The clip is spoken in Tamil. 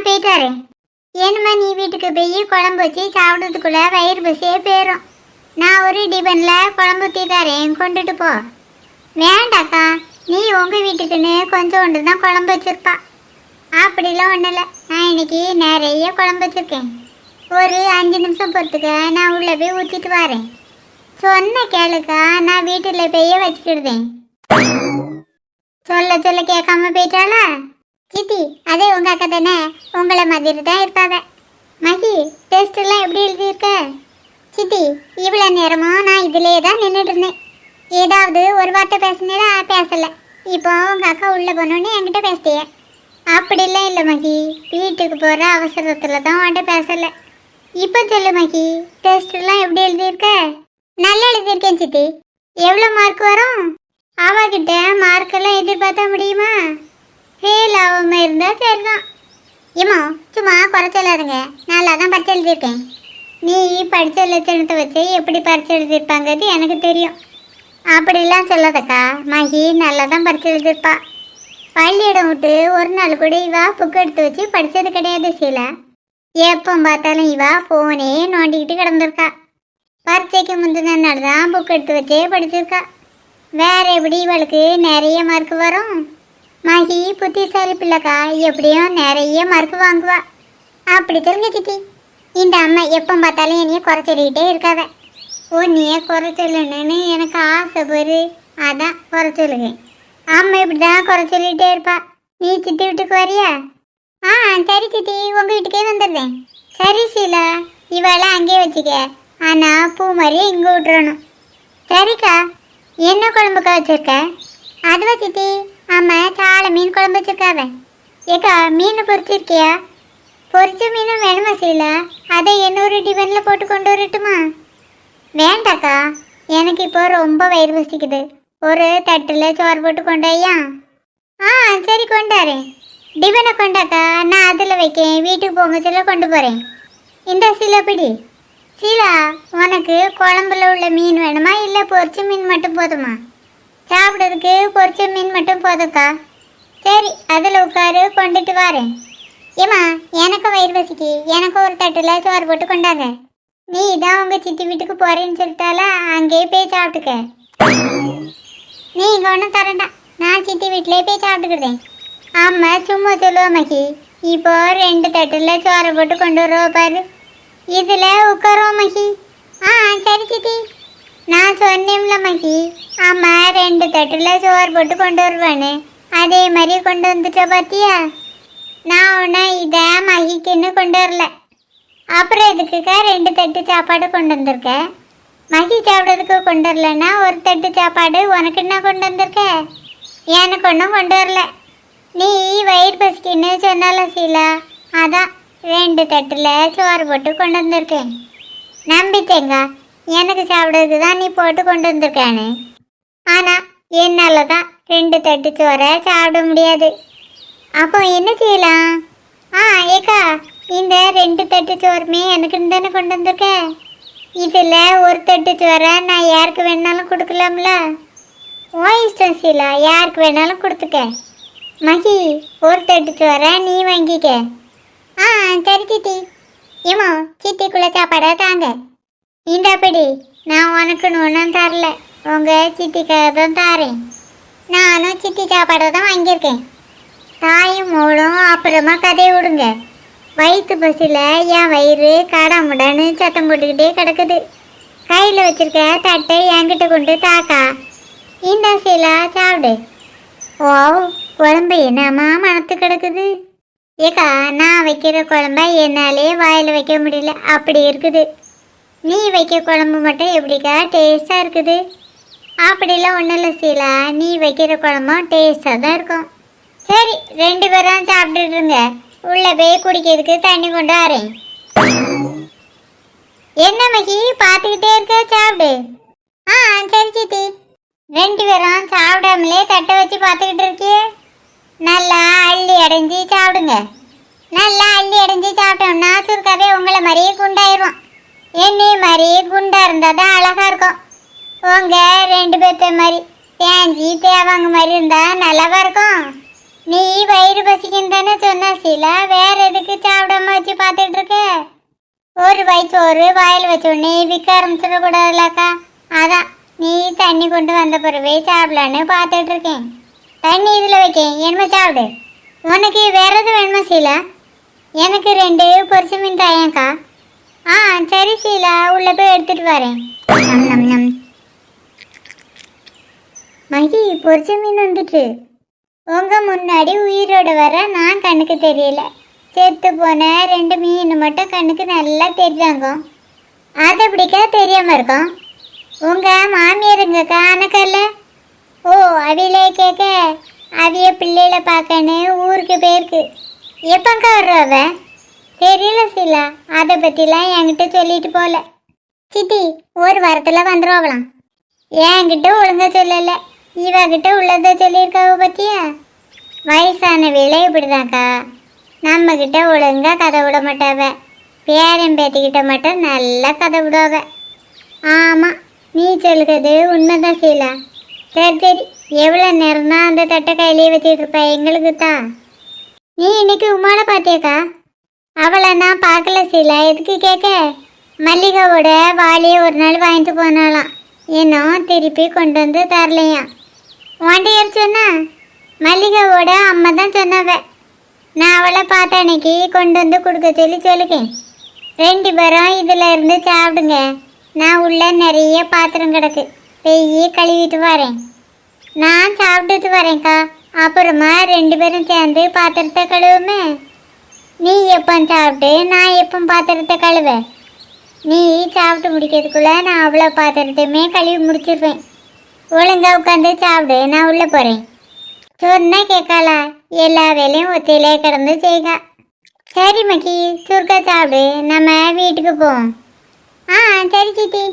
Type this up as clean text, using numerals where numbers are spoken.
நான் போயிட்டு வரேன். ஏனுமா நீ வீட்டுக்கு போய் குழம்பு வச்சு சாப்பிட்றதுக்குள்ள வயிறு பசியே போயிடும். நான் ஒரு டிபனில் குழம்பு ஊற்றி தரேன், கொண்டுட்டு போ. வேண்டாக்கா, நீ உங்கள் வீட்டுக்குன்னு கொஞ்சோண்டு தான் குழம்பு வச்சுருப்பா. அப்படிலாம் ஒன்றும் இல்லை, நான் இன்னைக்கு நிறைய குழம்பு வச்சுருக்கேன். ஒரு 5 நிமிஷம் பொறுத்துக்க நான் உள்ளே போய் ஊற்றிட்டு வரேன். சொன்ன கேளுக்கா, நான் வீட்டில் போய் வச்சுக்கிடுதேன். சொல்ல சொல்ல கேட்காம போயிட்டாளா? சித்தி, அதே உங்க அக்கா தானே, உங்களை மாதிரி தான் இருப்பாங்க. மகி, டெஸ்ட் எல்லாம் எப்படி எழுதியிருக்க? சித்தி, இவ்வளோ நேரமும் நான் இதிலே தான் நின்றுட்டு இருந்தேன். ஏதாவது ஒரு வார்த்தை பேசினா பேசலை. இப்போ உங்கள் அக்கா உள்ளே போனோன்னு என்கிட்ட பேசிட்டிய. அப்படிலாம் இல்லை மகி, வீட்டுக்கு போகிற அவசரத்தில் தான் உன்கிட்ட பேசலை. இப்போ சொல்லு மகி, டெஸ்ட் எல்லாம் எப்படி எழுதியிருக்க? நல்லா எழுதியிருக்கேன் சித்தி. எவ்வளோ மார்க் வரும்? அவகிட்ட மார்க்கெல்லாம் எதிர்பார்த்தா முடியுமா? ஃபெயில் ஆகாம இருந்தால் சரிதான். ஏமா சும்மா குறைச்சலாதுங்க, நல்லா தான் பரிச்சை எழுதியிருக்கேன். நீ படித்த லட்சணத்தை வச்சு எப்படி பரிச்சை எழுதியிருப்பாங்கிறது எனக்கு தெரியும். அப்படிலாம் சொல்லாதக்கா, மகி நல்லா தான் பரிச்சை எழுதியிருப்பா. பள்ளியிடம் விட்டு ஒரு நாள் கூட இவா புக்கு எடுத்து வச்சு படித்தது கிடையாது. சீலா எப்போ பார்த்தாலும் இவா ஃபோனே நோண்டிக்கிட்டு கிடந்திருக்கா. பரீட்சைக்கு முந்தின நாள் தான் புக் எடுத்து வச்சே படிச்சிருக்கா. வேற எப்படி இவளுக்கு நிறைய மார்க் வரும்? மகி புத்திசாலி பிள்ளைக்கா, எப்படியும் நிறைய மார்க் வாங்குவா. அப்படி சொல்லுங்க சித்தி. இந்த அம்மா எப்போ பார்த்தாலும் என்னைய குறை சொல்லிக்கிட்டே இருக்காத. உன்னைய குறை சொல்லணுன்னு எனக்கு ஆசை போரு, அதான் குறை சொல்லுங்க. அம்மா இப்படி தான் குறை சொல்லிகிட்டே இருப்பா. நீ சித்தி வீட்டுக்கு வரியா? சரி சித்தி, உங்கள் வீட்டுக்கே வந்துடுறேன். சரி சீலா, இவளை அங்கேயே வச்சுக்க. ஆனால் பூ மாதிரியே இங்கே விட்டுறணும். சரிக்கா. என்ன குழம்புக்கா வச்சுருக்க? அதுவா சித்தி, அம்மா சாலை மீன் குழம்பு வச்சுருக்காவ. ஏக்கா, மீன் பொரிச்சிருக்கியா? பொரிச்ச மீனும் வேணுமா சீலா? அதை இன்னொரு டிபனில் போட்டு கொண்டு வரட்டுமா? வேண்டாக்கா, எனக்கு இப்போ ரொம்ப வயிறு பசிக்குது. ஒரு தட்டில் சோறு போட்டு கொண்டாயா? சரி கொண்டாரேன். டிபனை கொண்டாக்கா, நான் அதில் வைக்கேன். வீட்டுக்கு போங்க சொல்ல கொண்டு போகிறேன். இந்த சீலா பிடி. சீலா, உனக்கு குழம்புல உள்ள மீன் வேணுமா இல்லை பொரிச்ச மீன் மட்டும் போதுமா? சாப்பிட்றதுக்கு பொரிச்ச மீன் மட்டும் போதும்க்கா. சரி, அதில் உட்காரு, கொண்டுட்டு வரேன். ஏம்மா, எனக்கும் வயிறு பசிக்கு, எனக்கும் ஒரு தட்டில் சோறு போட்டு கொண்டாங்க. நீ தான் உங்கள் சித்தி வீட்டுக்கு போகிறேன்னு சொல்லிட்டால, அங்கேயே போய் சாப்பிட்டுக்க. நீ இங்கே ஒன்றும் தரண்டா, நான் சித்தி வீட்டிலே போய் சாப்பிட்டுக்கிட்டேன். ஆமாம், சும்மா சொல்லுவோம் மகி. இப்போ 2 தட்டில் சோறை போட்டு கொண்டு வருவோம் பாரு. இதில் உட்காருவோம் மகி. சரி சித்தி. நான் சொன்னேன்ல மகி, ஆமாம் 2 தட்டில் சோறு போட்டு கொண்டு வருவானு, அதே மாதிரி கொண்டு வந்துட்ட பார்த்தியா? நான் ஒன்று இதை மகிக்குன்னு கொண்டு வரல. அப்புறம் எதுக்குக்கா 2 தட்டு சாப்பாடு கொண்டு வந்திருக்க? மகி சாப்பிட்றதுக்கு கொண்டு வரலன்னா ஒரு தட்டு சாப்பாடு உனக்குன்னா கொண்டு வந்திருக்க? எனக்கு ஒன்றும் கொண்டு வரல. நீ வயிறு பசிக்குன்னு சொன்னால சீலா, அதான் 2 தட்டில் சோறு போட்டு கொண்டு வந்திருக்கேன். நம்பிட்டேங்க, எனக்கு சாப்பிட்றதுக்கு தான் நீ போட்டு கொண்டு வந்திருக்கானு. ஆனால் என்னால் தான் 2 தட்டு சோறை சாப்பிட முடியாது. அப்போ என்ன செய்யலாம்? ஏக்கா, இந்த 2 தட்டு சோறுமே எனக்குன்னு தானே கொண்டு வந்திருக்க. இதில் ஒரு தட்டு சோறை நான் யாருக்கு வேணாலும் கொடுக்கலாம்ல? ஓ இஷ்டம் சீலா, யாருக்கு வேணாலும் கொடுத்துக்க. மகி, ஒரு தட்டு சோறை நீ வாங்கிக்க. சரி சித்தி. ஏமோ, சித்திக்குள்ள சாப்பாடை தாங்க. இந்தாப்படி, நான் உனக்குன்னு ஒன்றும் தரல, உங்கள் சித்திக்காக தான் தாரேன். நானும் சித்தி சாப்பாடை தான் வாங்கியிருக்கேன். தாயும் மூலம் அப்புறமா கதையை விடுங்க. வயிற்று பசியில் என் வயிறு கடாமுடான்னு சத்தம் போட்டுக்கிட்டே கிடக்குது. கையில் வச்சிருக்க தட்டை என்கிட்ட கொண்டு தாக்கா. இந்த சீலா சாப்பிடு. ஓ, குழம்பு என்னம்மா மணத்து கிடக்குது. ஏக்கா, நான் வைக்கிற குழம்ப என்னாலே வாயில் வைக்க முடியல, அப்படி இருக்குது. நீ வைக்க குழம்பு மட்டும் எப்படிக்கா டேஸ்ட்டாக இருக்குது? அப்படிலாம் ஒன்றும் இல்லை சீலா, நீ வைக்கிற குழம்பும் டேஸ்ட்டாக தான் இருக்கும். சரி, 2 பேரும் சாப்பிட்டுருங்க. உள்ளே போய் குடிக்கிறதுக்கு தண்ணி கொண்டு வரேன். என்ன மகி, பார்த்துக்கிட்டே இருக்க, சாப்பிடு. சரி சித்தி. 2 பேரும் சாப்பிடாமலே தட்டை வச்சு பார்த்துக்கிட்டு இருக்கியே. நல்லா அள்ளி அடைஞ்சி சாப்பிடுங்க. நல்லா அள்ளி அடைஞ்சி சாப்பிட்டோம்னா சுருக்காவே உங்களை மாதிரியே குண்டாயிரும். என்னை மாதிரியே குண்டா இருந்தால் தான் அழகாக இருக்கும். உங்கள் 2 பேர்த்த மாதிரி தேஞ்சி தேவாங்க மாதிரி இருந்தால் நல்லாவா இருக்கும். நீ வயிறு பசிக்குன்னு தானே சொன்னா சீலா, வேற எதுக்கு சாப்பிடாம வச்சு பார்த்துட்டு இருக்க? ஒரு வயிற்றோறு வாயில் வச்சோடனே விற்க ஆரம்பிச்சிடக்கூடாதுலக்கா. அதான் நீ தண்ணி கொண்டு வந்த பிறவே சாப்பிடலான்னு பார்த்துட்டு இருக்கேன். தண்ணி இதில் வைக்கேன், என்னமா சாப்பிடு. உனக்கு வேற எதுவும் வேணுமா சீலா? எனக்கு 2 பொரிச்ச மீன் தாயேக்கா. ஆ சரி சீலா, உள்ள போய் எடுத்துட்டு வரேன். நம் நம் நம். மகி, பொரிச்ச மீன் வந்துட்டு. உங்க முன்னாடி உயிரோட வர நான் கண்ணுக்கு தெரியல. செத்து போன 2 மீன் மட்டும் கண்ணுக்கு நல்லா தெரிஞ்சாங்க. அதை பிடிக்க தெரியாம இருக்கும். உங்க மாமியாருங்கக்கா அனக்கல்ல. ஓ, அவிலே கேட்க அவிய பிள்ளைகளை பார்க்கன்னு ஊருக்கு போயிருக்கு. எப்பங்கா வர்றவ தெரியல சீலா, அதை பற்றிலாம் என்கிட்ட சொல்லிட்டு போகல. சித்தி, ஒரு வாரத்தில் வந்துடுவாங்களாம். என்கிட்ட ஒழுங்கா சொல்லலை, இவகிட்ட உள்ளதை சொல்லியிருக்காவ பற்றியா? வயசான வேலை இப்படிதான்க்கா, நம்மக்கிட்ட ஒழுங்கா கதை விட மாட்டாவ. பேரன் பேத்திக்கிட்ட மட்டும் நல்லா கதை விடுவாவ. ஆமாம், நீ சொல்லுறது உண்மைதான் சீலா. சரி சரி, எவ்வளோ நேரம் தான் அந்த தட்டை கையிலே வச்சுட்டு இருப்ப எங்களுக்கு தான். நீ இன்னைக்கு உமாவை பார்த்தியாக்கா? அவளை நான் பார்க்கல சீலா, எதுக்கு கேட்க? மல்லிகாவோட வாளியை ஒரு நாள் வாங்கிட்டு போனாலாம், இன்னும் திருப்பி கொண்டு வந்து தரலையா. உன்ட்ட யார் சொன்னா? மல்லிகாவோட அம்மா தான் சொன்னாவ. நான் அவளை பார்த்த அன்னைக்கு கொண்டு வந்து கொடுக்க சொல்லி சொல்லுக்கேன். 2 பேரும் இதில் இருந்து சாப்பிடுங்க. நான் உள்ள நிறைய பாத்திரம் கிடக்கு, பெய்ய கழுவிட்டு வரேன். நான் சாப்பிட்டுட்டு வரேன்க்கா, அப்புறமா 2 பேரும் சேர்ந்து பாத்திரத்தை கழுவுமே. நீ எப்போ சாப்பிட்டு நான் எப்போ பாத்திரத்தை கழுவ? நீ சாப்பிட்டு முடிக்கிறதுக்குள்ள நான் அவ்வளோ பாத்திரத்தையுமே கழுவி முடிச்சிருவேன். ஒழுங்கா உட்காந்து சாப்பிடு, நான் உள்ளே போகிறேன். சொன்னா கேட்கலா, எல்லா வேலையும் ஒத்தையிலே கிடந்து செய்க. சரி மக்கி, சுருக்கா சாப்பிடு, நம்ம வீட்டுக்கு போவோம். ஆ சரி சித்தி.